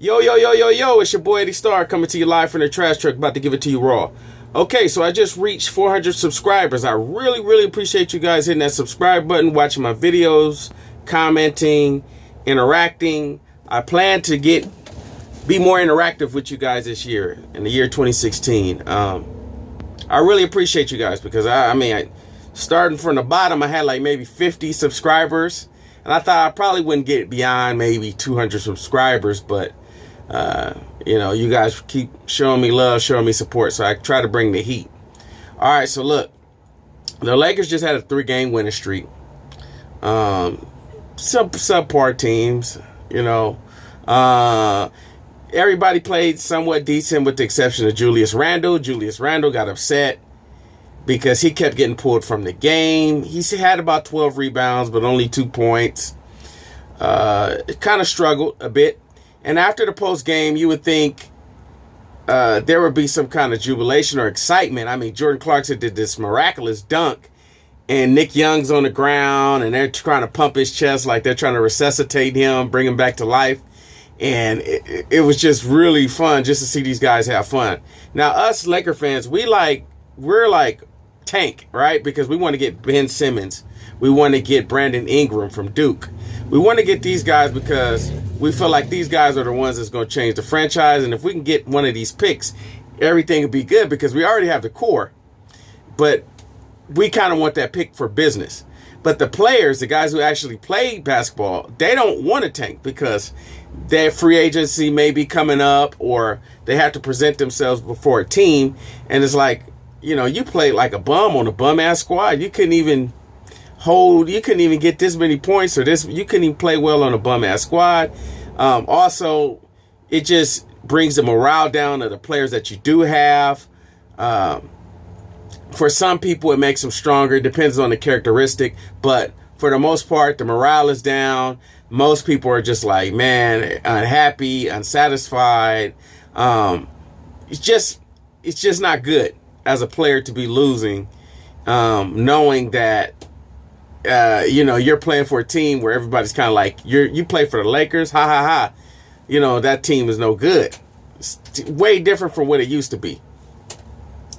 Yo, yo, yo, yo, yo, it's your boy Eddie Star coming to you live from the trash truck, about to give it to you raw. Okay, so I just reached 400 subscribers. I really appreciate you guys hitting that subscribe button, watching my videos, commenting, interacting. I plan to be more interactive with you guys this year, in the year 2016. I really appreciate you guys because I starting from the bottom, I had like maybe 50 subscribers, and I thought I probably wouldn't get beyond maybe 200 subscribers, but you guys keep showing me love, showing me support, so I try to bring the heat. All right, so look, the Lakers just had a 3-game winning streak. Some subpar teams, everybody played somewhat decent with the exception of Julius Randle. Julius Randle got upset because he kept getting pulled from the game. He had about 12 rebounds, but only 2 points. Kind of struggled a bit. And after the post game, you would think there would be some kind of jubilation or excitement. I mean, Jordan Clarkson did this miraculous dunk, and Nick Young's on the ground, and they're trying to pump his chest like they're trying to resuscitate him, bring him back to life. And it was just really fun just to see these guys have fun. Now, us Laker fans, we're like tank, right? Because we want to get Ben Simmons. We want to get Brandon Ingram from Duke. We want to get these guys because we feel like these guys are the ones that's going to change the franchise. And if we can get one of these picks, everything will be good because we already have the core. But we kind of want that pick for business. But the players, the guys who actually play basketball, they don't want to tank because their free agency may be coming up or they have to present themselves before a team. And it's like, you played like a bum on a bum-ass squad. You couldn't even get this many points you couldn't even play well on a bum-ass squad. Also, it just brings the morale down of the players that you do have. For some people, it makes them stronger. It depends on the characteristic. But for the most part, the morale is down. Most people are just like, man, unhappy, unsatisfied. It's just not good as a player to be losing, knowing that you're playing for a team where everybody's kind of like, you play for the Lakers, ha ha ha. That team is no good. It's way different from what it used to be.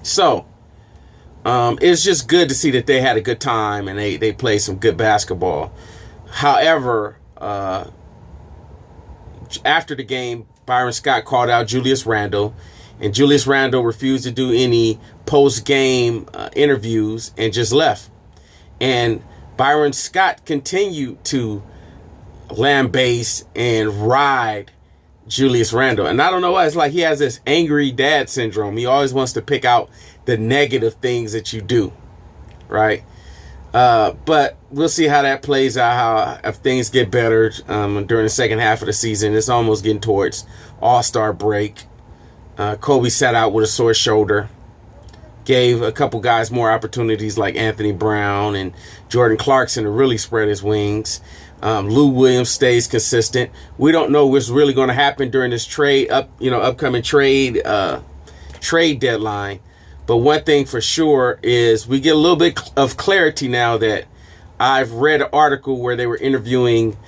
So, it's just good to see that they had a good time and they played some good basketball. However, after the game, Byron Scott called out Julius Randle, and Julius Randle refused to do any post-game interviews and just left. And Byron Scott continued to lambaste and ride Julius Randle. And I don't know why. It's like he has this angry dad syndrome. He always wants to pick out the negative things that you do, right? But we'll see how that plays out, if things get better during the second half of the season. It's almost getting towards All-Star break. Kobe sat out with a sore shoulder. Gave a couple guys more opportunities like Anthony Brown and Jordan Clarkson to really spread his wings. Lou Williams stays consistent. We don't know what's really going to happen during this upcoming trade deadline. But one thing for sure is we get a little bit of clarity now that I've read an article where they were interviewing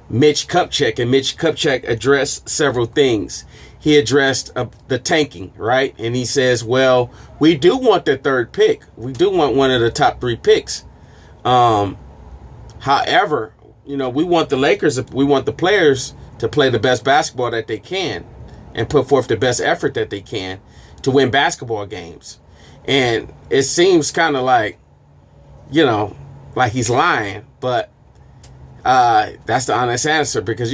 Mitch Kupchak, and Mitch Kupchak addressed several things. He addressed the tanking, right? And he says, well, we do want the third pick. We do want one of the top 3 picks. However, we want the players to play the best basketball that they can and put forth the best effort that they can to win basketball games. And it seems kind of like, like he's lying, but that's the honest answer because,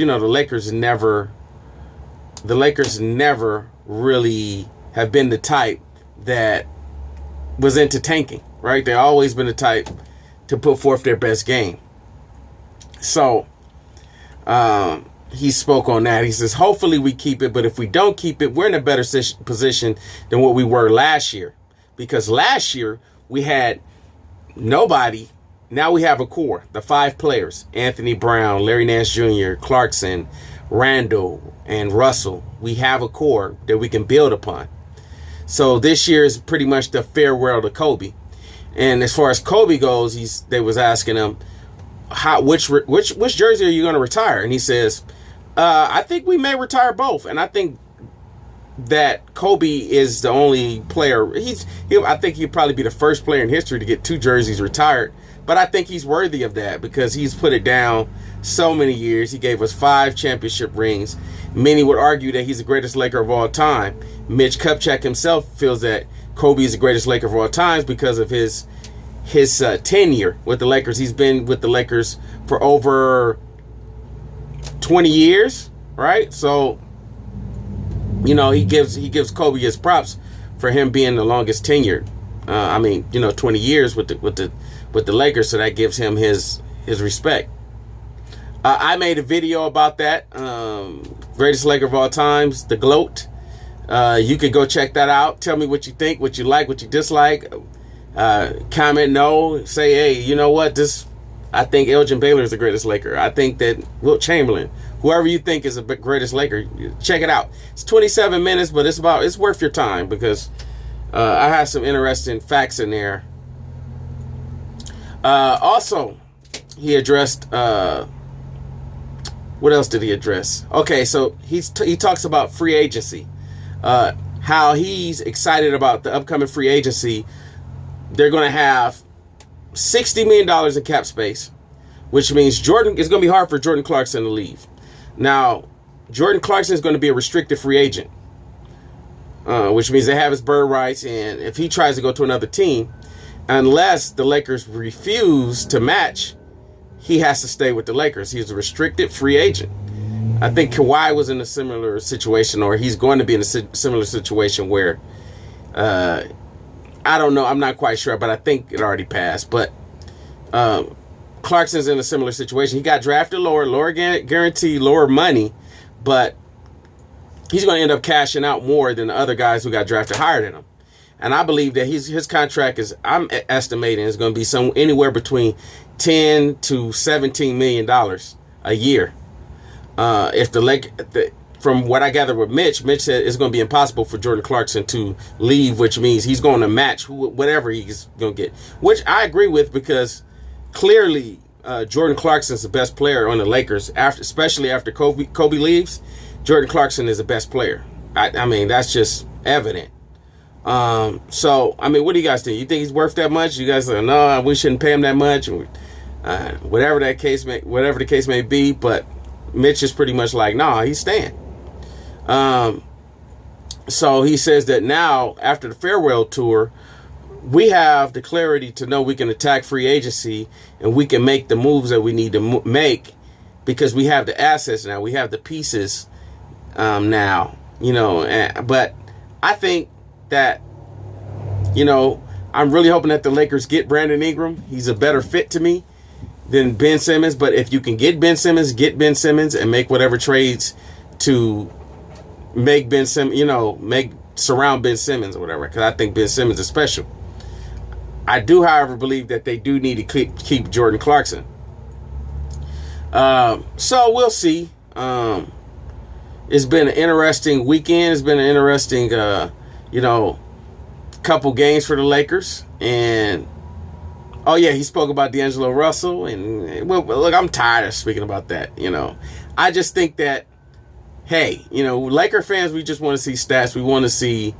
the Lakers never really have been the type that was into tanking, right? They've always been the type to put forth their best game. So he spoke on that. He says, hopefully we keep it, but if we don't keep it, we're in a better position than what we were last year. Because last year we had nobody. Now we have a core, the 5 players, Anthony Brown, Larry Nance Jr., Clarkson, Randall, and Russell. We have a core that we can build upon. So this year is pretty much the farewell to Kobe. And as far as Kobe goes, they was asking him, which jersey are you going to retire? And he says, I think we may retire both, and I think that Kobe is the only player. I think he'd probably be the first player in history to get 2 jerseys retired. But I think he's worthy of that because he's put it down so many years. He gave us 5 championship rings. Many would argue that he's the greatest Laker of all time. Mitch Kupchak himself feels that Kobe is the greatest Laker of all time because of his tenure with the Lakers. He's been with the Lakers for over 20 years, right? So, you know, he gives Kobe his props for him being the longest tenured. 20 years with the Lakers, so that gives him his respect. I made a video about that. Greatest Laker of all times, the GLOAT. You can go check that out. Tell me what you think, what you like, what you dislike. Comment no. Say, hey, you know what? I think Elgin Baylor is the greatest Laker. I think that Wilt Chamberlain, whoever you think is the greatest Laker, check it out. It's 27 minutes, but it's worth your time because I have some interesting facts in there. Also, he addressed, what else did he address? Okay, so he talks about free agency, how he's excited about the upcoming free agency. They're going to have $60 million in cap space, which means it's going to be hard for Jordan Clarkson to leave. Now, Jordan Clarkson is going to be a restricted free agent, which means they have his bird rights, and if he tries to go to another team, unless the Lakers refuse to match, he has to stay with the Lakers. He's a restricted free agent. I think Kawhi was in a similar situation, or he's going to be in a similar situation where, I don't know, I'm not quite sure, but I think it already passed. But Clarkson's in a similar situation. He got drafted lower guarantee, lower money, but he's going to end up cashing out more than the other guys who got drafted higher than him. And I believe that his contract I'm estimating is going to be anywhere between $10 to $17 million a year. From what I gather with Mitch said it's going to be impossible for Jordan Clarkson to leave, which means he's going to match whatever he's going to get, which I agree with because clearly Jordan Clarkson's the best player on the Lakers, especially after Kobe leaves. Jordan Clarkson is the best player. I mean, that's just evident. So, I mean, what do you guys think? You think he's worth that much? You guys are, no, we shouldn't pay him that much. Whatever the case may be, but Mitch is pretty much like, nah, he's staying. So he says that now, after the farewell tour, we have the clarity to know we can attack free agency and we can make the moves that we need to make because we have the assets now. We have the pieces now, but I think that, I'm really hoping that the Lakers get Brandon Ingram. He's a better fit to me than Ben Simmons. But if you can get Ben Simmons and make whatever trades to make Ben Simmons, surround Ben Simmons or whatever, because I think Ben Simmons is special. I do, however, believe that they do need to keep Jordan Clarkson. So we'll see. It's been an interesting weekend. It's been an interesting, couple games for the Lakers. And, oh, yeah, he spoke about D'Angelo Russell. And, well, look, I'm tired of speaking about that, I just think that, hey, Laker fans, we just want to see stats. We want to see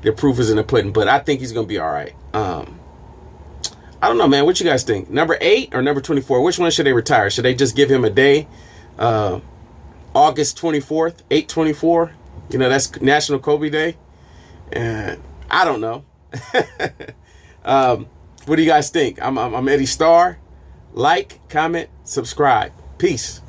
the proof is in the pudding. But I think he's going to be all right. I don't know, man. What you guys think? Number 8 or number 24? Which one should they retire? Should they just give him a day? August 24th, 8/24. That's National Kobe Day. I don't know. What do you guys think? I'm Eddie Starr. Like, comment, subscribe. Peace.